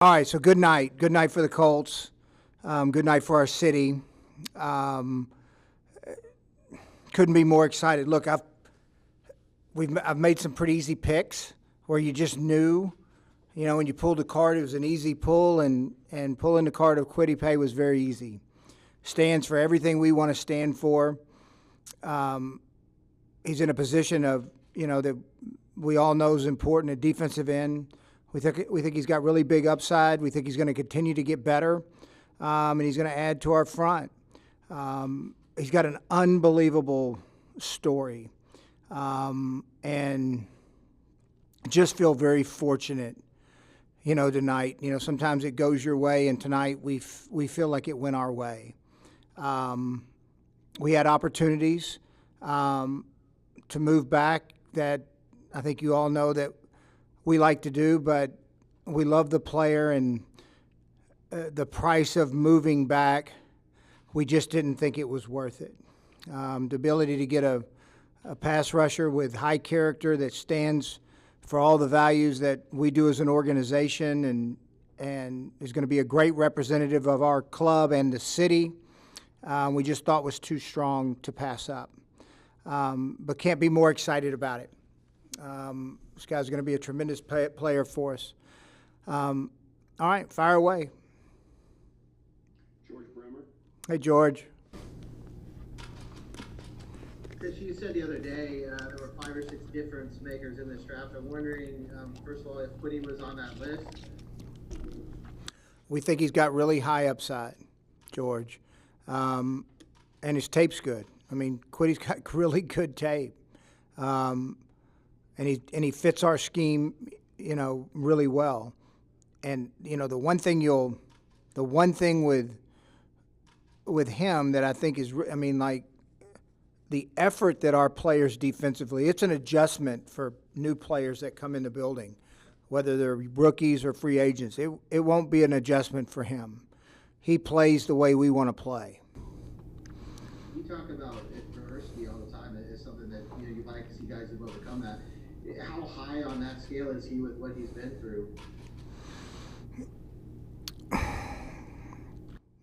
All right, so good night. Good night for the Colts. Good night for our city. Couldn't be more excited. Look, I've made some pretty easy picks where you just knew, when you pulled the card, it was an easy pull, and pulling the card of Kwity Paye was very easy. Stands for everything we want to stand for. He's in a position of, that we all know is important, a defensive end. We think he's got really big upside. We think he's going to continue to get better, and he's going to add to our front. He's got an unbelievable story, and just feel very fortunate, tonight. Sometimes it goes your way, and tonight we feel like it went our way. We had opportunities to move back that I think you all know that we like to do, but we love the player, and the price of moving back, we just didn't think it was worth it. The ability to get a pass rusher with high character that stands for all the values that we do as an organization and is going to be a great representative of our club and the city, we just thought was too strong to pass up. But can't be more excited about it. This guy's going to be a tremendous player for us. All right, fire away. George Bremer. Hey, George. Chris, you said the other day there were 5 or 6 difference makers in this draft. I'm wondering, first of all, if Kwity was on that list. We think he's got really high upside, George, and his tape's good. I mean, Kwity's got really good tape, and he fits our scheme, really well. And the one thing with him that I think is, the effort that our players defensively, it's an adjustment for new players that come in the building, whether they're rookies or free agents. It won't be an adjustment for him. He plays the way we want to play. You talk about adversity all the time. It's something that you'd like to see guys who've overcome that. How high on that scale is he with what he's been through?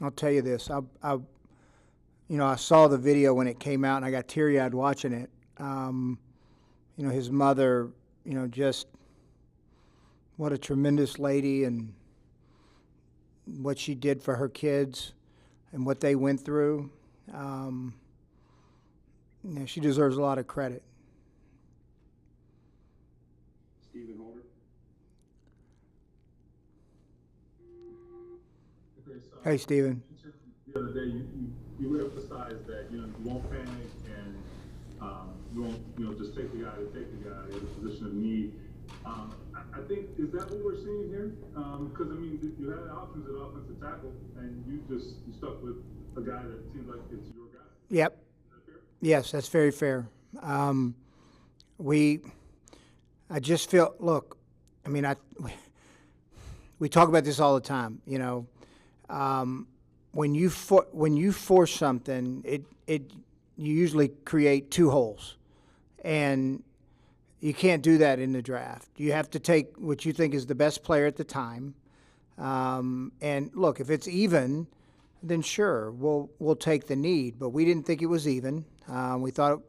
I'll tell you this. I saw the video when it came out, and I got teary-eyed watching it. His mother, just what a tremendous lady, and what she did for her kids and what they went through. She deserves a lot of credit. Stephen Holder. Hey, Stephen. The other day, you emphasized that you won't panic and you won't just take the guy in a position of need. I think, is that what we're seeing here? Because you had options at offensive tackle, and you stuck with a guy that seems like it's your guy. Yep. Is that fair? Yes, that's very fair. I just feel. Look, we talk about this all the time. When you force something, you usually create 2 holes, and you can't do that in the draft. You have to take what you think is the best player at the time. And look, if it's even, then sure, we'll take the need. But we didn't think it was even. We thought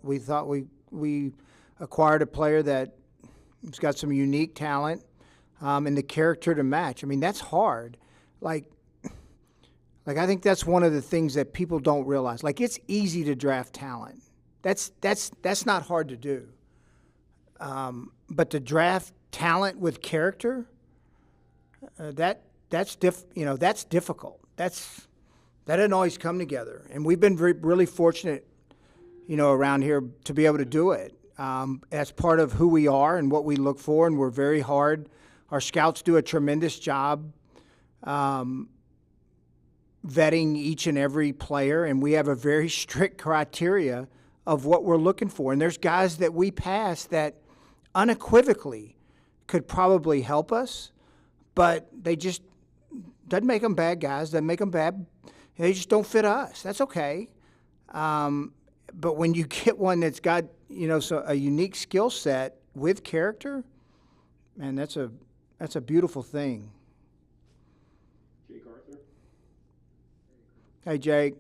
we acquired a player that's got some unique talent, and the character to match. That's hard. Like I think that's one of the things that people don't realize. It's easy to draft talent. That's not hard to do. But to draft talent with character, that's difficult. That doesn't always come together. And we've been really fortunate, around here to be able to do it. That's part of who we are and what we look for, and we're very hard. Our scouts do a tremendous job vetting each and every player, and we have a very strict criteria of what we're looking for. And there's guys that we pass that unequivocally could probably help us, but they just doesn't make them bad guys, doesn't make them bad. They just don't fit us. That's okay. But when you get one that's got a unique skill set with character, man, that's a beautiful thing. Arthur. Hey, Jake. How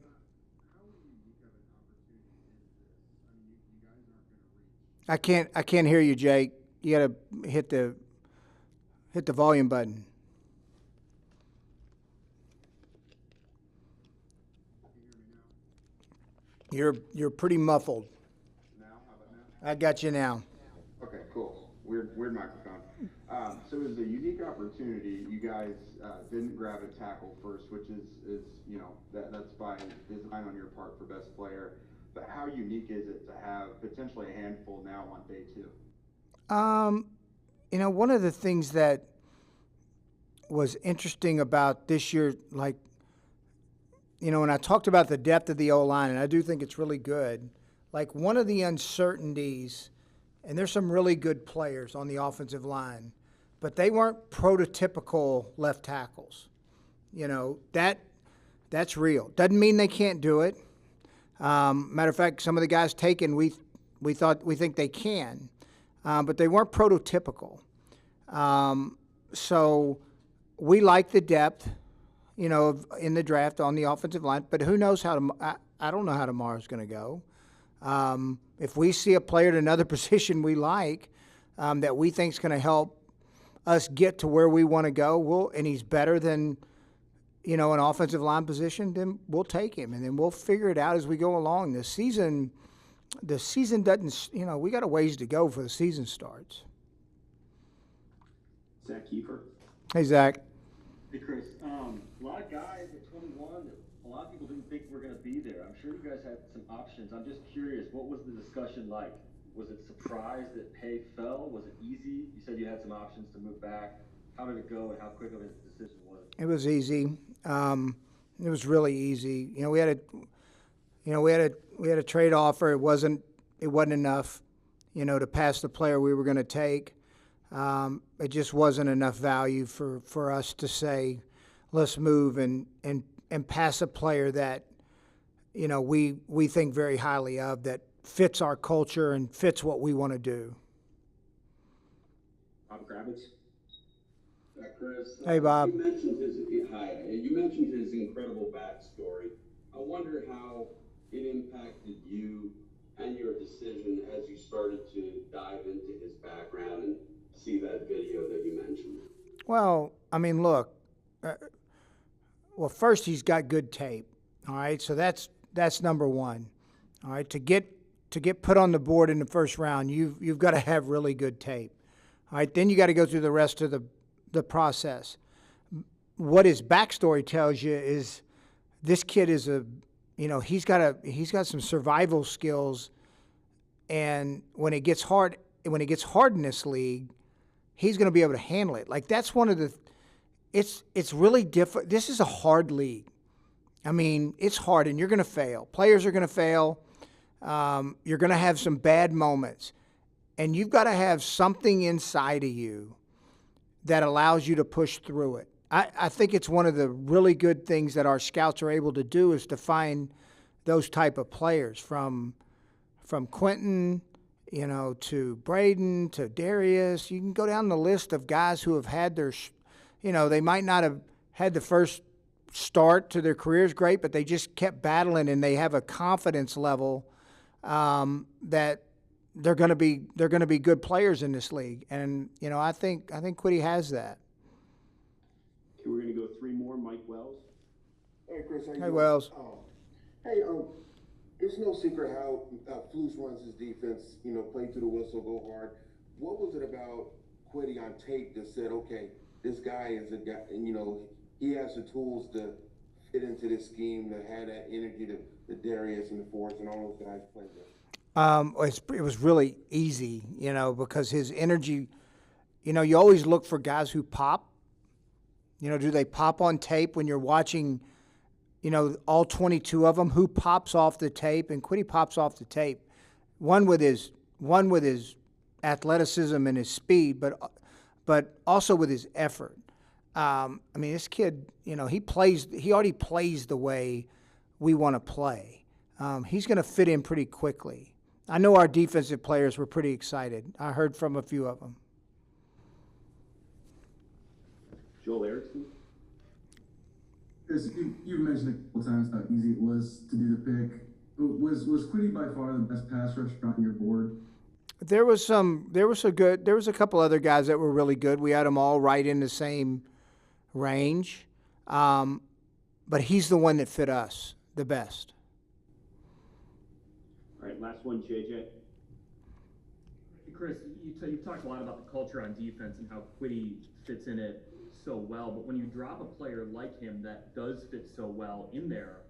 unique of an opportunity is this? I mean, you guys aren't going to reach. I can't hear you, Jake. You got to hit the volume button. Can you hear me now? You're pretty muffled. Now, how about now? I got you now. Okay, cool. Weird microphone. So it was a unique opportunity. You guys didn't grab a tackle first, which is that's by design on your part for best player. But how unique is it to have potentially a handful now on day 2? One of the things that was interesting about this year, like, when I talked about the depth of the O-line, and I do think it's really good, like one of the uncertainties, and there's some really good players on the offensive line, but they weren't prototypical left tackles. That's real. Doesn't mean they can't do it. Matter of fact, some of the guys taken, we think they can, but they weren't prototypical. So we like the depth, in the draft on the offensive line. But who knows I don't know how tomorrow's going to go. If we see a player at another position we like, that we think is going to help us get to where we want to go, and he's better than an offensive line position, then we'll take him, and then we'll figure it out as we go along. The season doesn't, we got a ways to go for the season starts. Zach Kiefer. Hey, Zach. Hey, Chris. A lot of guys at 21 that a lot of people didn't think were going to be there. I'm sure you guys had some options. I'm just curious, what was the discussion like? Was it surprised that Paye fell? Was it easy? You said you had some options to move back. How did it go, and how quick of a decision was it? It was easy. It was really easy. We had a trade offer. It wasn't enough, to pass the player we were going to take. It just wasn't enough value for us to say, let's move and pass a player that, we think very highly of, that fits our culture and fits what we want to do. Bob Kravitz. Chris, Hey, Bob. You mentioned his incredible backstory. I wonder how it impacted you and your decision as you started to dive into his background and see that video that you mentioned. Well, I mean, look. First, he's got good tape. All right, so that's number one. All right, to get put on the board in the first round, you've got to have really good tape. All right, then you got to go through the rest of the process. What his backstory tells you is this kid is he's got some survival skills, and when it gets hard in this league, he's going to be able to handle it. Like, that's one of the it's really different. This is a hard league. I mean, it's hard, and you're going to fail. Players are going to fail. You're going to have some bad moments, and you've got to have something inside of you that allows you to push through it. I think it's one of the really good things that our scouts are able to do is to find those type of players, from Quentin, to Braden, to Darius. You can go down the list of guys who have had their, they might not have had the first start to their careers great, but they just kept battling, and they have a confidence level that they're going to be good players in this league. And I think Kwity has that. Okay, we're gonna go 3 more. Mike Wells. Hey, Chris. How you Hey, doing? Wells. It's no secret how Flus runs his defense. Play to the whistle, go hard. What was it about Kwity on tape that said, okay, this guy is a guy, and he has the tools to fit into this scheme, to have that energy that Darius and the Force and all those guys played with? It was really easy, because his energy, you always look for guys who pop. Do they pop on tape when you're watching, all 22 of them? Who pops off the tape? And Kwity pops off the tape. One with his athleticism and his speed, but also with his effort. This kid, he already plays the way we want to play. He's going to fit in pretty quickly. I know our defensive players were pretty excited. I heard from a few of them. Joel Erickson. Chris, you've mentioned a couple times how easy it was to do the pick. Was Kwity by far the best pass rusher on your board? There was a couple other guys that were really good. We had them all right in the same range. But he's the one that fit us the best. All right, last one, JJ. Chris, you've talked a lot about the culture on defense and how Kwity fits in it so well, but when you drop a player like him that does fit so well in there,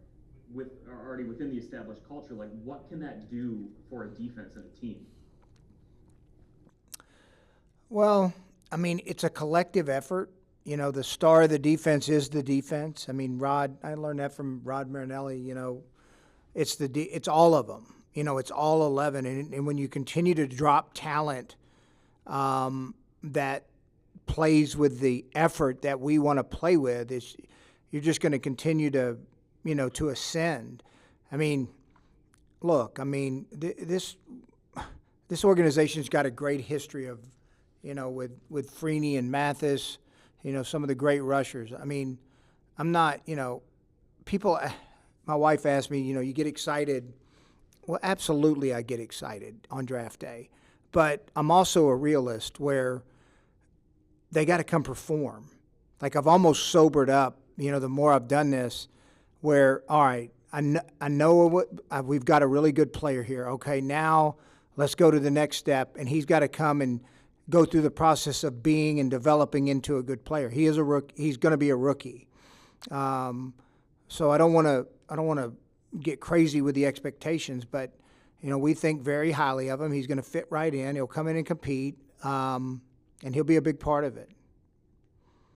already within the established culture, like what can that do for a defense and a team? Well, I mean, it's a collective effort. You know, the star of the defense is the defense. I mean, I learned that from Rod Marinelli. You know, it's all of them. You know, it's all 11. And when you continue to drop talent that plays with the effort that we want to play with, you're just going to continue to, you know, to ascend. I mean, look, I mean, this organization's got a great history of, you know, with Freeney and Mathis, you know, some of the great rushers. I mean, I'm not, you know, my wife asked me, you know, you get excited. Well, absolutely I get excited on draft day. But I'm also a realist where they got to come perform. Like I've almost sobered up, you know, the more I've done this, where, all right, I know we've got a really good player here. Okay, now let's go to the next step, and he's got to come and go through the process of being and developing into a good player. He is a rookie. He's going to be a rookie. So I don't want to get crazy with the expectations, but you know, we think very highly of him. He's going to fit right in. He'll come in and compete, and he'll be a big part of it.